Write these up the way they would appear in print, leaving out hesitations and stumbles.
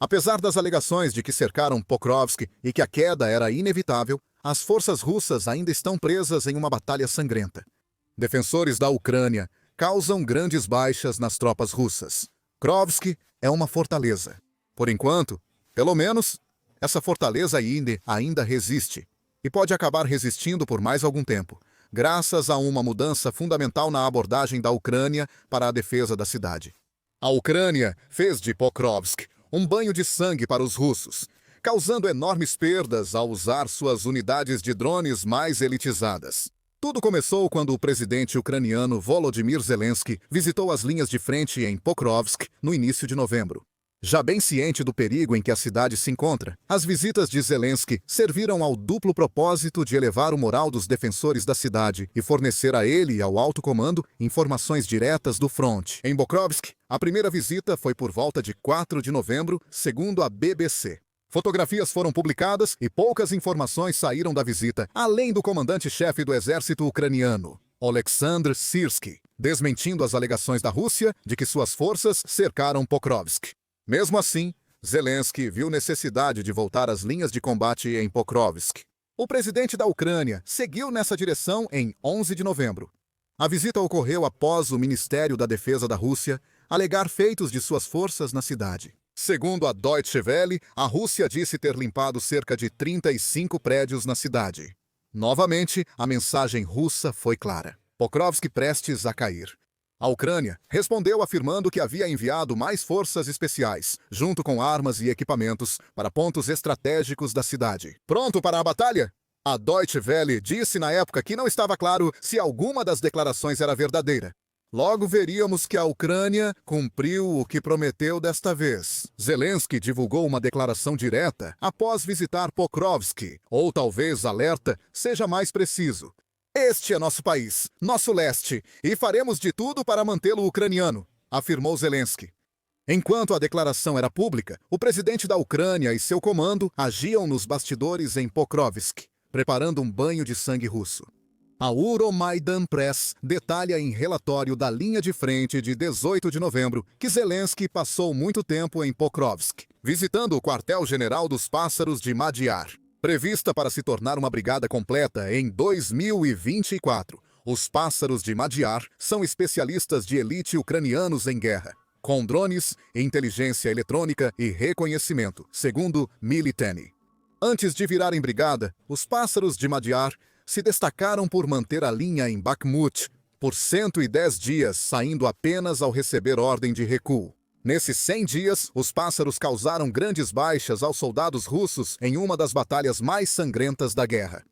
Apesar das alegações de que cercaram Pokrovsk e que a queda era inevitável, as forças russas ainda estão presas em uma batalha sangrenta. Defensores da Ucrânia causam grandes baixas nas tropas russas. Pokrovsk é uma fortaleza. Por enquanto, pelo menos, essa fortaleza ainda resiste e pode acabar resistindo por mais algum tempo, graças a uma mudança fundamental na abordagem da Ucrânia para a defesa da cidade. A Ucrânia fez de Pokrovsk um banho de sangue para os russos, causando enormes perdas ao usar suas unidades de drones mais elitizadas. Tudo começou quando o presidente ucraniano Volodymyr Zelensky visitou as linhas de frente em Pokrovsk no início de novembro. Já bem ciente do perigo em que a cidade se encontra, as visitas de Zelensky serviram ao duplo propósito de elevar o moral dos defensores da cidade e fornecer a ele e ao alto comando informações diretas do fronte. Em Pokrovsk, a primeira visita foi por volta de 4 de novembro, segundo a BBC. Fotografias foram publicadas e poucas informações saíram da visita, além do comandante-chefe do exército ucraniano, Oleksandr Syrskyi, desmentindo as alegações da Rússia de que suas forças cercaram Pokrovsk. Mesmo assim, Zelensky viu necessidade de voltar às linhas de combate em Pokrovsk. O presidente da Ucrânia seguiu nessa direção em 11 de novembro. A visita ocorreu após o Ministério da Defesa da Rússia alegar feitos de suas forças na cidade. Segundo a Deutsche Welle, a Rússia disse ter limpado cerca de 35 prédios na cidade. Novamente, a mensagem russa foi clara: Pokrovsk prestes a cair. A Ucrânia respondeu afirmando que havia enviado mais forças especiais, junto com armas e equipamentos, para pontos estratégicos da cidade. Pronto para a batalha? A Deutsche Welle disse na época que não estava claro se alguma das declarações era verdadeira. Logo veríamos que a Ucrânia cumpriu o que prometeu desta vez. Zelensky divulgou uma declaração direta após visitar Pokrovsk, ou talvez alerta seja mais preciso. Este é nosso país, nosso leste, e faremos de tudo para mantê-lo ucraniano, afirmou Zelensky. Enquanto a declaração era pública, o presidente da Ucrânia e seu comando agiam nos bastidores em Pokrovsk, preparando um banho de sangue russo. A Euromaidan Press detalha em relatório da linha de frente de 18 de novembro que Zelensky passou muito tempo em Pokrovsk, visitando o quartel-general dos Pássaros de Madyar. Prevista para se tornar uma brigada completa em 2024, os Pássaros de Madyar são especialistas de elite ucranianos em guerra, com drones, inteligência eletrônica e reconhecimento, segundo Militeny. Antes de virarem brigada, os Pássaros de Madyar se destacaram por manter a linha em Bakhmut por 110 dias, saindo apenas ao receber ordem de recuo. Nesses 100 dias, os Pássaros causaram grandes baixas aos soldados russos em uma das batalhas mais sangrentas da guerra.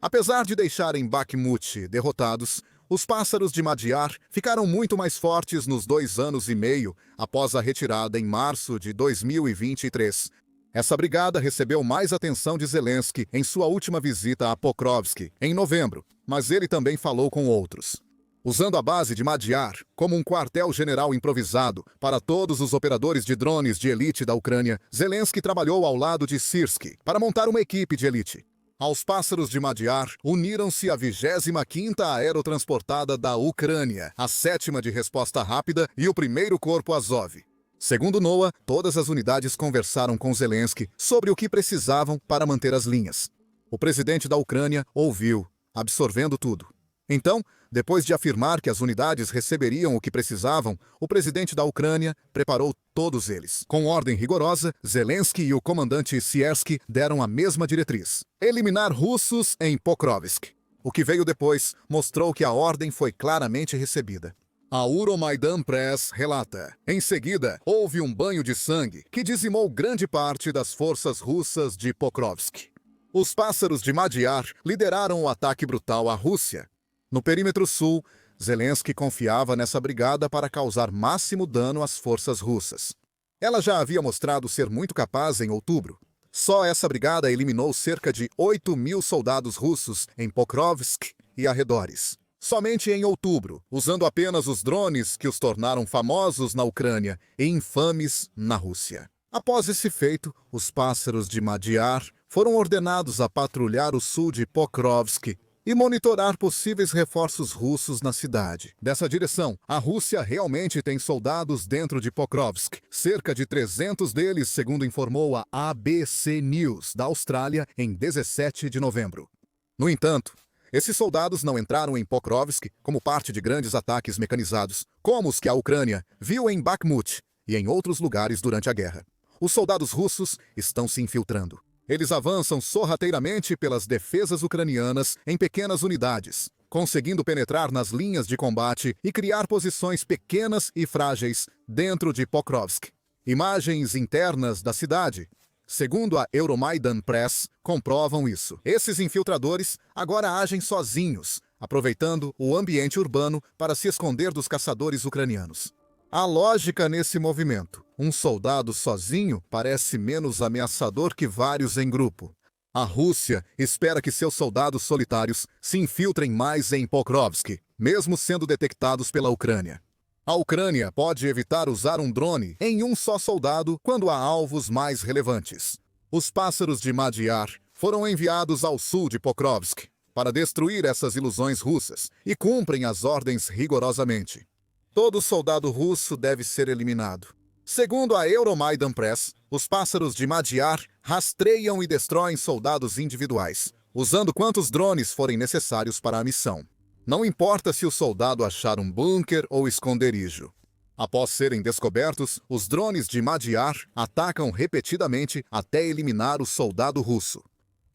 Apesar de deixarem Bakhmut derrotados, os Pássaros de Madyar ficaram muito mais fortes nos 2 anos e meio após a retirada em março de 2023. Essa brigada recebeu mais atenção de Zelensky em sua última visita a Pokrovsk, em novembro, mas ele também falou com outros. Usando a base de Madyar como um quartel-general improvisado para todos os operadores de drones de elite da Ucrânia, Zelensky trabalhou ao lado de Syrskyi para montar uma equipe de elite. Aos Pássaros de Madyar uniram-se a 25ª Aerotransportada da Ucrânia, a 7ª de Resposta Rápida e o 1º Corpo Azov. Segundo Noah, todas as unidades conversaram com Zelensky sobre o que precisavam para manter as linhas. O presidente da Ucrânia ouviu, absorvendo tudo. Então, depois de afirmar que as unidades receberiam o que precisavam, o presidente da Ucrânia preparou todos eles. Com ordem rigorosa, Zelensky e o comandante Syrskyi deram a mesma diretriz: eliminar russos em Pokrovsk. O que veio depois mostrou que a ordem foi claramente recebida. A Euromaidan Press relata: em seguida, houve um banho de sangue que dizimou grande parte das forças russas de Pokrovsk. Os Pássaros de Madyar lideraram o ataque brutal à Rússia. No perímetro sul, Zelensky confiava nessa brigada para causar máximo dano às forças russas. Ela já havia mostrado ser muito capaz em outubro. Só essa brigada eliminou cerca de 8.000 soldados russos em Pokrovsk e arredores. Somente em outubro, usando apenas os drones que os tornaram famosos na Ucrânia e infames na Rússia. Após esse feito, os Pássaros de Madyar foram ordenados a patrulhar o sul de Pokrovsk e monitorar possíveis reforços russos na cidade. Dessa direção, a Rússia realmente tem soldados dentro de Pokrovsk, cerca de 300 deles, segundo informou a ABC News da Austrália em 17 de novembro. No entanto, esses soldados não entraram em Pokrovsk como parte de grandes ataques mecanizados, como os que a Ucrânia viu em Bakhmut e em outros lugares durante a guerra. Os soldados russos estão se infiltrando. Eles avançam sorrateiramente pelas defesas ucranianas em pequenas unidades, conseguindo penetrar nas linhas de combate e criar posições pequenas e frágeis dentro de Pokrovsk. Imagens internas da cidade, segundo a Euromaidan Press, comprovam isso. Esses infiltradores agora agem sozinhos, aproveitando o ambiente urbano para se esconder dos caçadores ucranianos. A lógica nesse movimento: um soldado sozinho parece menos ameaçador que vários em grupo. A Rússia espera que seus soldados solitários se infiltrem mais em Pokrovsk, mesmo sendo detectados pela Ucrânia. A Ucrânia pode evitar usar um drone em um só soldado quando há alvos mais relevantes. Os pássaros de Madyar foram enviados ao sul de Pokrovsk para destruir essas ilusões russas e cumprem as ordens rigorosamente. Todo soldado russo deve ser eliminado. Segundo a Euromaidan Press, os pássaros de Madyar rastreiam e destroem soldados individuais, usando quantos drones forem necessários para a missão. Não importa se o soldado achar um bunker ou esconderijo. Após serem descobertos, os drones de Madyar atacam repetidamente até eliminar o soldado russo.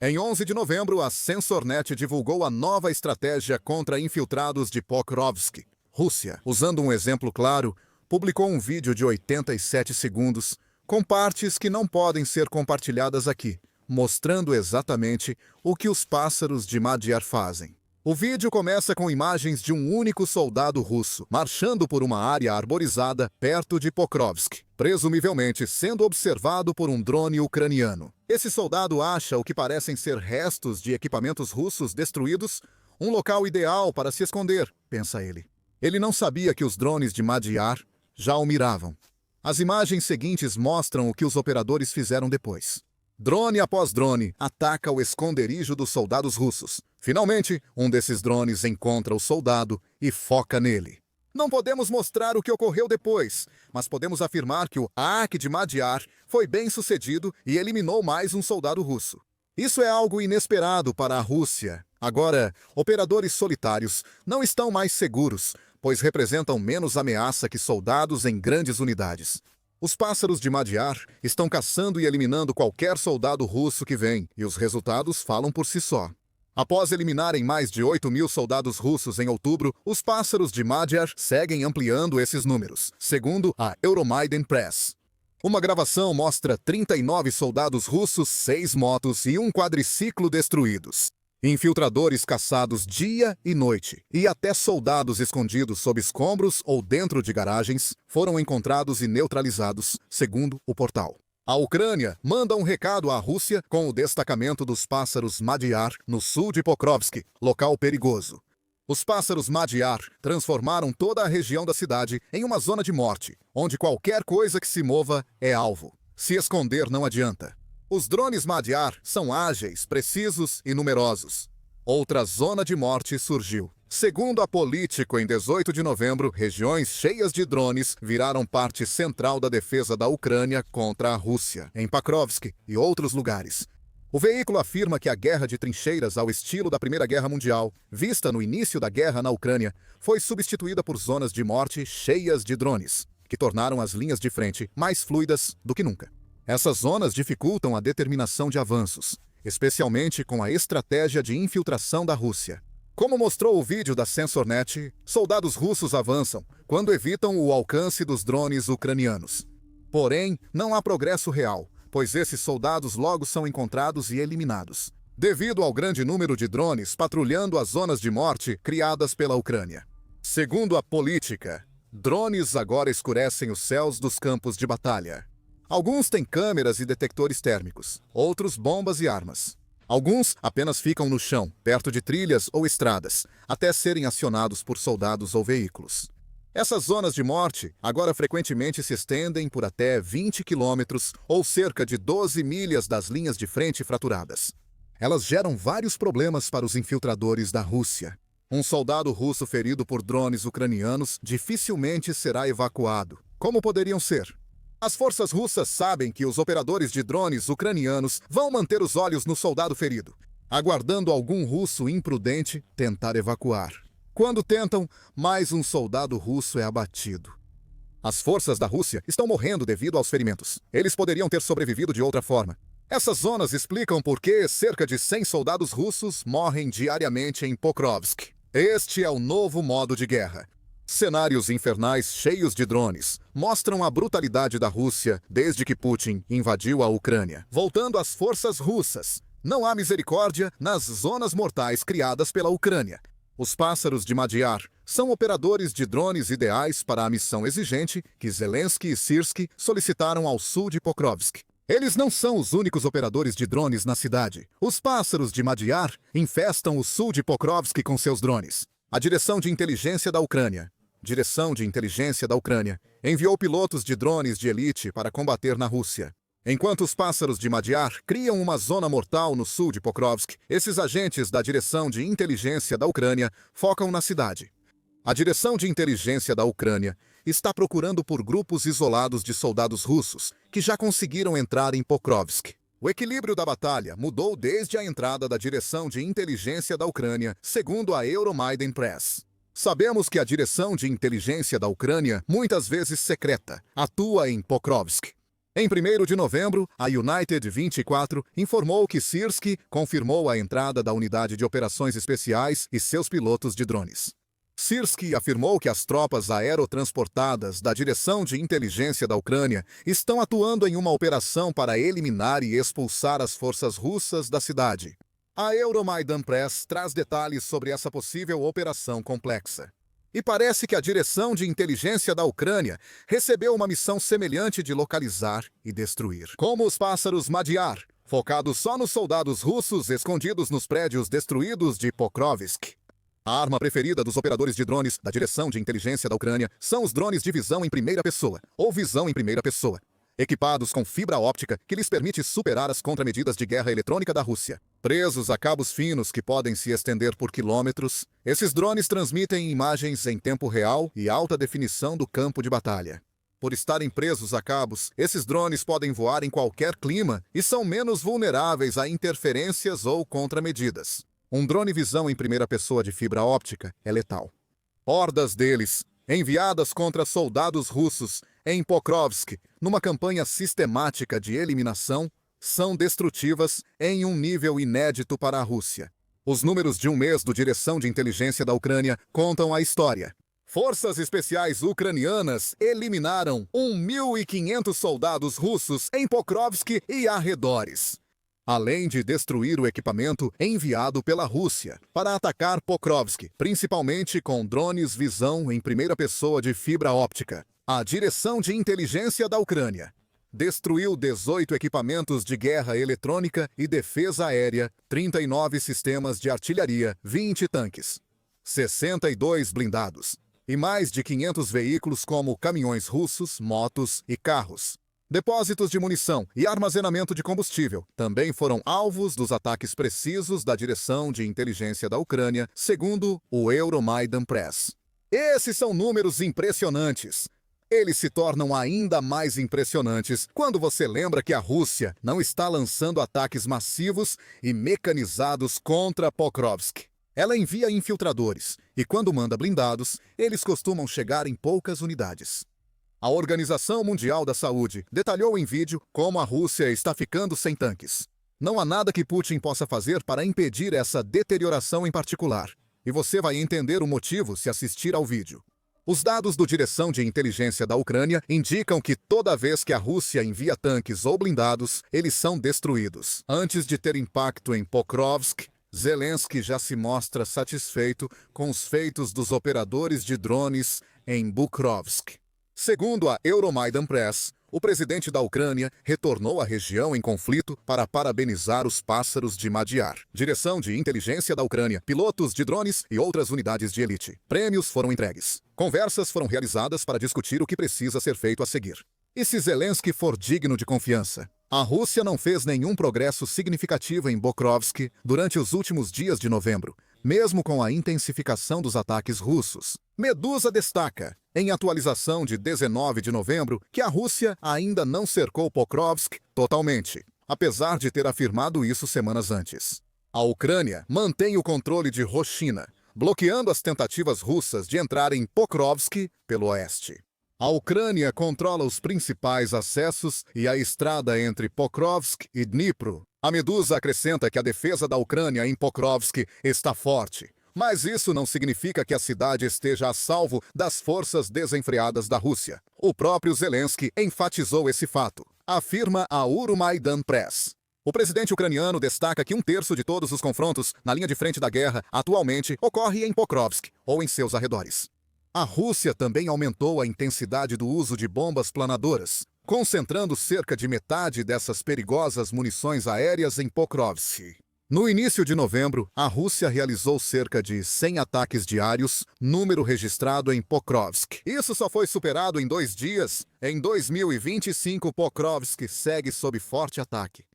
Em 11 de novembro, a Sensornet divulgou a nova estratégia contra infiltrados de Pokrovsk, Rússia. Usando um exemplo claro, publicou um vídeo de 87 segundos, com partes que não podem ser compartilhadas aqui, mostrando exatamente o que os pássaros de Madyar fazem. O vídeo começa com imagens de um único soldado russo, marchando por uma área arborizada perto de Pokrovsk, presumivelmente sendo observado por um drone ucraniano. Esse soldado acha o que parecem ser restos de equipamentos russos destruídos, um local ideal para se esconder, pensa ele. Ele não sabia que os drones de Madyar já o miravam. As imagens seguintes mostram o que os operadores fizeram depois. Drone após drone ataca o esconderijo dos soldados russos. Finalmente, um desses drones encontra o soldado e foca nele. Não podemos mostrar o que ocorreu depois, mas podemos afirmar que o ataque de Madyar foi bem sucedido e eliminou mais um soldado russo. Isso é algo inesperado para a Rússia. Agora, operadores solitários não estão mais seguros, pois representam menos ameaça que soldados em grandes unidades. Os pássaros de Madyar estão caçando e eliminando qualquer soldado russo que vem, e os resultados falam por si só. Após eliminarem mais de 8.000 soldados russos em outubro, os pássaros de Madyar seguem ampliando esses números, segundo a Euromaidan Press. Uma gravação mostra 39 soldados russos, 6 motos e um quadriciclo destruídos. Infiltradores caçados dia e noite, e até soldados escondidos sob escombros ou dentro de garagens, foram encontrados e neutralizados, segundo o portal. A Ucrânia manda um recado à Rússia com o destacamento dos pássaros Madyar no sul de Pokrovsk, local perigoso. Os pássaros Madyar transformaram toda a região da cidade em uma zona de morte, onde qualquer coisa que se mova é alvo. Se esconder não adianta. Os drones Madyar são ágeis, precisos e numerosos. Outra zona de morte surgiu. Segundo a Político, em 18 de novembro, regiões cheias de drones viraram parte central da defesa da Ucrânia contra a Rússia, em Pokrovsk e outros lugares. O veículo afirma que a guerra de trincheiras ao estilo da Primeira Guerra Mundial, vista no início da guerra na Ucrânia, foi substituída por zonas de morte cheias de drones, que tornaram as linhas de frente mais fluidas do que nunca. Essas zonas dificultam a determinação de avanços, especialmente com a estratégia de infiltração da Rússia. Como mostrou o vídeo da Sensornet, soldados russos avançam quando evitam o alcance dos drones ucranianos. Porém, não há progresso real, pois esses soldados logo são encontrados e eliminados, devido ao grande número de drones patrulhando as zonas de morte criadas pela Ucrânia. Segundo a Política, drones agora escurecem os céus dos campos de batalha. Alguns têm câmeras e detectores térmicos, outros bombas e armas. Alguns apenas ficam no chão, perto de trilhas ou estradas, até serem acionados por soldados ou veículos. Essas zonas de morte agora frequentemente se estendem por até 20 quilômetros ou cerca de 12 milhas das linhas de frente fraturadas. Elas geram vários problemas para os infiltradores da Rússia. Um soldado russo ferido por drones ucranianos dificilmente será evacuado. Como poderiam ser? As forças russas sabem que os operadores de drones ucranianos vão manter os olhos no soldado ferido, aguardando algum russo imprudente tentar evacuar. Quando tentam, mais um soldado russo é abatido. As forças da Rússia estão morrendo devido aos ferimentos. Eles poderiam ter sobrevivido de outra forma. Essas zonas explicam por que cerca de 100 soldados russos morrem diariamente em Pokrovsk. Este é o novo modo de guerra. Cenários infernais cheios de drones mostram a brutalidade da Rússia desde que Putin invadiu a Ucrânia. Voltando às forças russas, não há misericórdia nas zonas mortais criadas pela Ucrânia. Os pássaros de Magyar são operadores de drones ideais para a missão exigente que Zelensky e Syrskyi solicitaram ao sul de Pokrovsk. Eles não são os únicos operadores de drones na cidade. Os pássaros de Magyar infestam o sul de Pokrovsk com seus drones. A Direção de Inteligência da Ucrânia, enviou pilotos de drones de elite para combater na Rússia. Enquanto os pássaros de Magyar criam uma zona mortal no sul de Pokrovsk, esses agentes da Direção de Inteligência da Ucrânia focam na cidade. A Direção de Inteligência da Ucrânia está procurando por grupos isolados de soldados russos que já conseguiram entrar em Pokrovsk. O equilíbrio da batalha mudou desde a entrada da Direção de Inteligência da Ucrânia, segundo a Euromaidan Press. Sabemos que a Direção de Inteligência da Ucrânia, muitas vezes secreta, atua em Pokrovsk. Em 1º de novembro, a United 24 informou que Syrskyi confirmou a entrada da Unidade de Operações Especiais e seus pilotos de drones. Syrskyi afirmou que as tropas aerotransportadas da Direção de Inteligência da Ucrânia estão atuando em uma operação para eliminar e expulsar as forças russas da cidade. A Euromaidan Press traz detalhes sobre essa possível operação complexa. E parece que a Direção de Inteligência da Ucrânia recebeu uma missão semelhante de localizar e destruir. Como os pássaros Magyar, focados só nos soldados russos escondidos nos prédios destruídos de Pokrovsk. A arma preferida dos operadores de drones da Direção de Inteligência da Ucrânia são os drones de visão em primeira pessoa, ou visão em primeira pessoa, equipados com fibra óptica que lhes permite superar as contramedidas de guerra eletrônica da Rússia. Presos a cabos finos que podem se estender por quilômetros, esses drones transmitem imagens em tempo real e alta definição do campo de batalha. Por estarem presos a cabos, esses drones podem voar em qualquer clima e são menos vulneráveis a interferências ou contramedidas. Um drone visão em primeira pessoa de fibra óptica é letal. Hordas deles, enviadas contra soldados russos em Pokrovsk, numa campanha sistemática de eliminação, são destrutivas em um nível inédito para a Rússia. Os números de um mês do Direção de Inteligência da Ucrânia contam a história. Forças especiais ucranianas eliminaram 1.500 soldados russos em Pokrovsk e arredores, além de destruir o equipamento enviado pela Rússia para atacar Pokrovsk, principalmente com drones visão em primeira pessoa de fibra óptica. A Direção de Inteligência da Ucrânia destruiu 18 equipamentos de guerra eletrônica e defesa aérea, 39 sistemas de artilharia, 20 tanques, 62 blindados e mais de 500 veículos como caminhões russos, motos e carros. Depósitos de munição e armazenamento de combustível também foram alvos dos ataques precisos da Direção de Inteligência da Ucrânia, segundo o Euromaidan Press. Esses são números impressionantes. Eles se tornam ainda mais impressionantes quando você lembra que a Rússia não está lançando ataques massivos e mecanizados contra Pokrovsk. Ela envia infiltradores e, quando manda blindados, eles costumam chegar em poucas unidades. A Organização Mundial da Saúde detalhou em vídeo como a Rússia está ficando sem tanques. Não há nada que Putin possa fazer para impedir essa deterioração em particular, e você vai entender o motivo se assistir ao vídeo. Os dados do Direção de Inteligência da Ucrânia indicam que toda vez que a Rússia envia tanques ou blindados, eles são destruídos. Antes de ter impacto em Pokrovsk, Zelensky já se mostra satisfeito com os feitos dos operadores de drones em Bukrovsk. Segundo a Euromaidan Press, o presidente da Ucrânia retornou à região em conflito para parabenizar os pássaros de Magyar. Direção de Inteligência da Ucrânia, pilotos de drones e outras unidades de elite. Prêmios foram entregues. Conversas foram realizadas para discutir o que precisa ser feito a seguir. E se Zelensky for digno de confiança? A Rússia não fez nenhum progresso significativo em Pokrovsk durante os últimos dias de novembro, mesmo com a intensificação dos ataques russos. Medusa destaca, em atualização de 19 de novembro, que a Rússia ainda não cercou Pokrovsk totalmente, apesar de ter afirmado isso semanas antes. A Ucrânia mantém o controle de Roshina, bloqueando as tentativas russas de entrar em Pokrovsk pelo oeste. A Ucrânia controla os principais acessos e a estrada entre Pokrovsk e Dnipro. A Medusa acrescenta que a defesa da Ucrânia em Pokrovsk está forte, mas isso não significa que a cidade esteja a salvo das forças desenfreadas da Rússia. O próprio Zelensky enfatizou esse fato, afirma a Euromaidan Press. O presidente ucraniano destaca que 1/3 de todos os confrontos na linha de frente da guerra atualmente ocorre em Pokrovsk ou em seus arredores. A Rússia também aumentou a intensidade do uso de bombas planadoras, concentrando cerca de metade dessas perigosas munições aéreas em Pokrovsk. No início de novembro, a Rússia realizou cerca de 100 ataques diários, número registrado em Pokrovsk. Isso só foi superado em 2 dias. Em 2025, Pokrovsk segue sob forte ataque.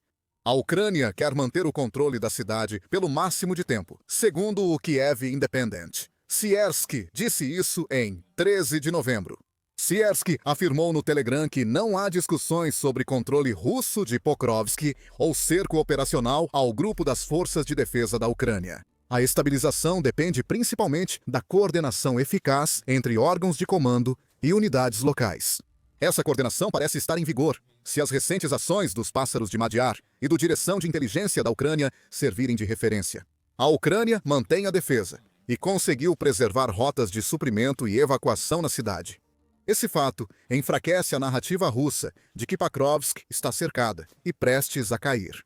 A Ucrânia quer manter o controle da cidade pelo máximo de tempo, segundo o Kiev Independent. Siersky disse isso em 13 de novembro. Siersky afirmou no Telegram que não há discussões sobre controle russo de Pokrovsk ou cerco operacional ao grupo das forças de defesa da Ucrânia. A estabilização depende principalmente da coordenação eficaz entre órgãos de comando e unidades locais. Essa coordenação parece estar em vigor se as recentes ações dos Pássaros de Madiar e do Direção de Inteligência da Ucrânia servirem de referência. A Ucrânia mantém a defesa e conseguiu preservar rotas de suprimento e evacuação na cidade. Esse fato enfraquece a narrativa russa de que Pokrovsk está cercada e prestes a cair.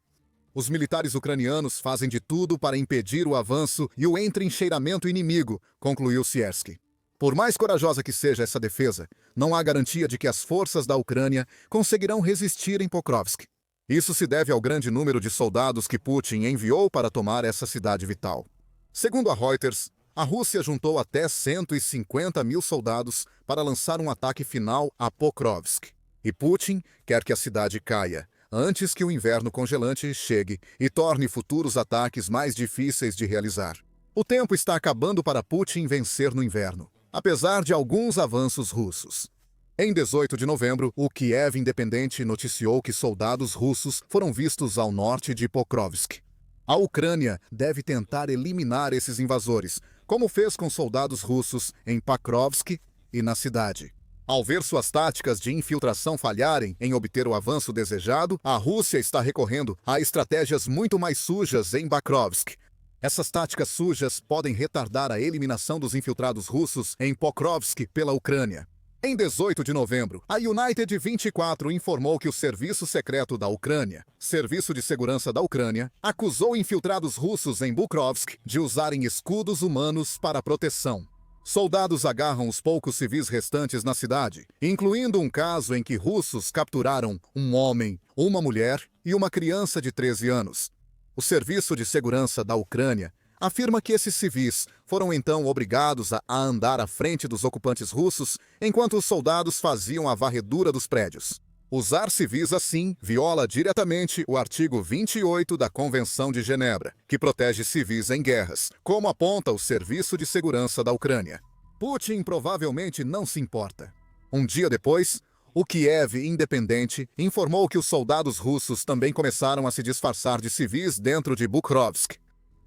Os militares ucranianos fazem de tudo para impedir o avanço e o entrincheiramento inimigo, concluiu Siersky. Por mais corajosa que seja essa defesa, não há garantia de que as forças da Ucrânia conseguirão resistir em Pokrovsk. Isso se deve ao grande número de soldados que Putin enviou para tomar essa cidade vital. Segundo a Reuters, a Rússia juntou até 150 mil soldados para lançar um ataque final a Pokrovsk. E Putin quer que a cidade caia antes que o inverno congelante chegue e torne futuros ataques mais difíceis de realizar. O tempo está acabando para Putin vencer no inverno, apesar de alguns avanços russos. Em 18 de novembro, o Kiev Independente noticiou que soldados russos foram vistos ao norte de Pokrovsk. A Ucrânia deve tentar eliminar esses invasores, como fez com soldados russos em Pokrovsk e na cidade. Ao ver suas táticas de infiltração falharem em obter o avanço desejado, a Rússia está recorrendo a estratégias muito mais sujas em Pokrovsk. Essas táticas sujas podem retardar a eliminação dos infiltrados russos em Pokrovsk pela Ucrânia. Em 18 de novembro, a United 24 informou que o Serviço Secreto da Ucrânia, Serviço de Segurança da Ucrânia, acusou infiltrados russos em Pokrovsk de usarem escudos humanos para proteção. Soldados agarram os poucos civis restantes na cidade, incluindo um caso em que russos capturaram um homem, uma mulher e uma criança de 13 anos. O Serviço de Segurança da Ucrânia afirma que esses civis foram então obrigados a andar à frente dos ocupantes russos enquanto os soldados faziam a varredura dos prédios. Usar civis assim viola diretamente o artigo 28 da Convenção de Genebra, que protege civis em guerras, como aponta o Serviço de Segurança da Ucrânia. Putin provavelmente não se importa. Um dia depois, o Kiev Independente informou que os soldados russos também começaram a se disfarçar de civis dentro de Pokrovsk.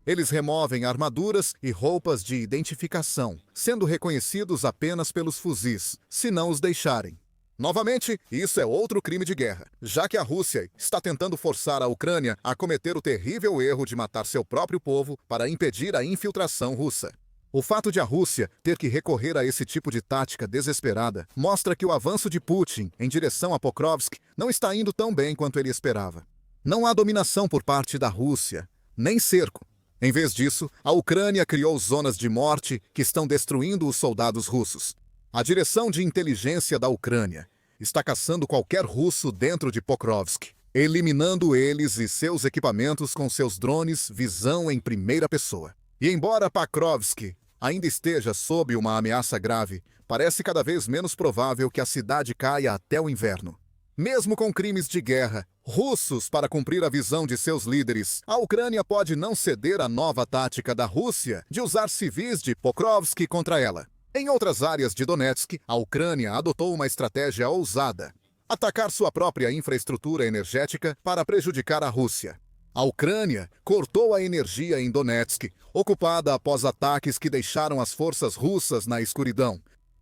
Eles removem armaduras e roupas de identificação, sendo reconhecidos apenas pelos fuzis, se não os deixarem. Novamente, isso é outro crime de guerra, já que a Rússia está tentando forçar a Ucrânia a cometer o terrível erro de matar seu próprio povo para impedir a infiltração russa. O fato de a Rússia ter que recorrer a esse tipo de tática desesperada mostra que o avanço de Putin em direção a Pokrovsk não está indo tão bem quanto ele esperava. Não há dominação por parte da Rússia, nem cerco. Em vez disso, a Ucrânia criou zonas de morte que estão destruindo os soldados russos. A Direção de Inteligência da Ucrânia está caçando qualquer russo dentro de Pokrovsk, eliminando eles e seus equipamentos com seus drones visão em primeira pessoa. E embora Pokrovsk ainda esteja sob uma ameaça grave, parece cada vez menos provável que a cidade caia até o inverno. Mesmo com crimes de guerra russos para cumprir a visão de seus líderes, a Ucrânia pode não ceder à nova tática da Rússia de usar civis de Pokrovsk contra ela. Em outras áreas de Donetsk, a Ucrânia adotou uma estratégia ousada: atacar sua própria infraestrutura energética para prejudicar a Rússia. A Ucrânia cortou a energia em Donetsk, ocupada após ataques que deixaram as forças russas na escuridão.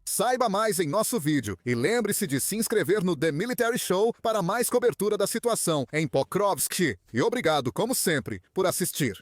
Saiba mais em nosso vídeo e lembre-se de se inscrever no The Military Show para mais cobertura da situação em Pokrovsk. E obrigado, como sempre, por assistir.